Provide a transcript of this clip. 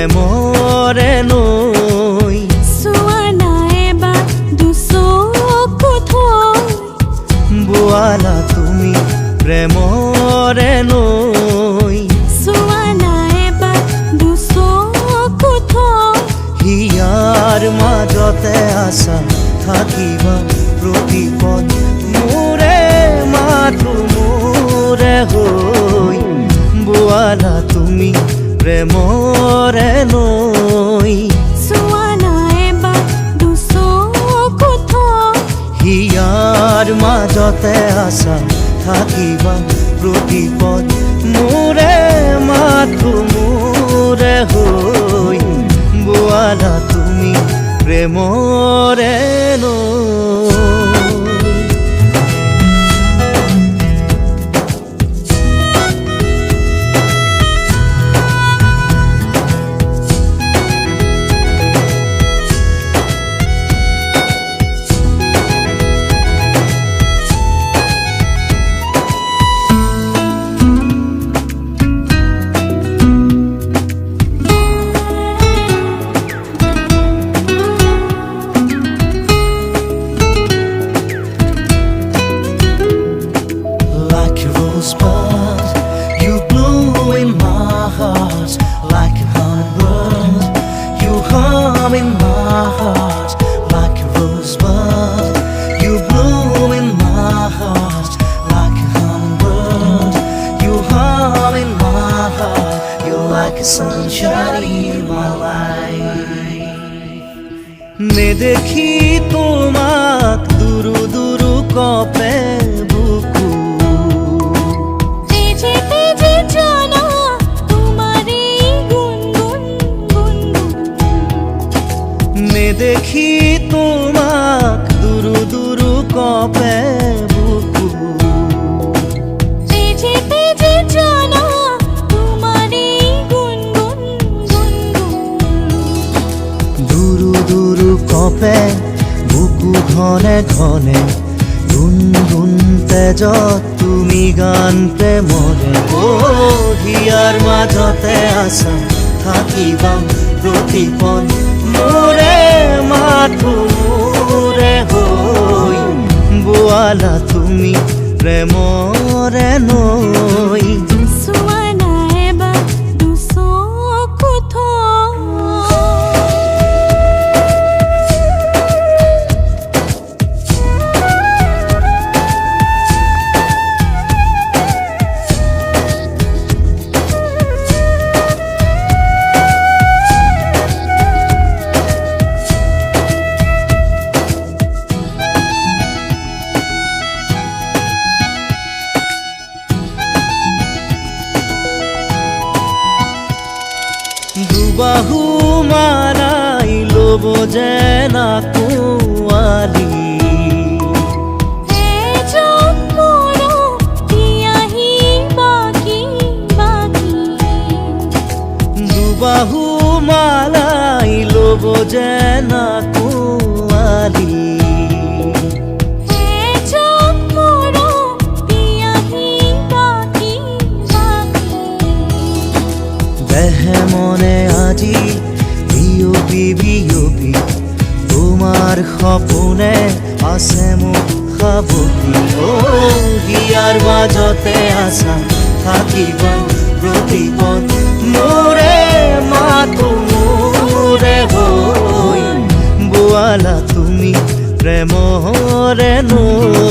প্ৰেমৰে নৈ চোৱা নাই বা দুচকু থৈ বোৱালা তুমি প্ৰেমৰে নৈ চোৱা নাই বা দুচকু থৈ হিয়াৰ মাজতে আছা থাকিবা প্ৰতিপদ মোৰে মাথো মোৰে হৈ বোৱালা তুমি প্ৰেমৰে নৈ চোৱা নাই বা দুচকু থৈ হিয়াৰ মাজতে আছা থাকিবা প্ৰতিপদ মোৰে মাথো মোৰে হৈ বোৱালা তুমি প্ৰেমৰে নৈ You blow in my heart like a hummingbird. You hum in my heart like a rosebud. You blow in my heart like a hummingbird. You hum in my heart. You're like a sunshine in my life. নেদেখি তোমাক দুরু দুরু কপে বুকু দেখি তোমাক দুরু দুরু কপে বুকু তেজে তেজে জানা তোমারে গুনগুন গুনগুন দুরু দুরু কপে বুকু ঘনে ঘনে গুনগুন তেজত তুমি গান প্ৰেমৰে হিয়াৰ মাজতে আছা থাকিবা প্ৰতিপদ মোৰে মাথো মোৰে হৈ বোৱালা তুমি প্ৰেমৰে নৈ চোৱা নাই বা দুচকু থৈ দুবাহু মালাই ল'ব যেন আকোৱালি দুবাহু মালাই ল'ব যেন আকোৱালি দেহে মনে আজি বিয়পি বিয়পি তোমার সপোনে আছে মোক সাবটি হিয়াৰ মাজতে আছা থাকিবা প্ৰতিপদ মোৰে মাথো মোৰে হৈ বোৱালা তুমি প্ৰেমৰে নৈ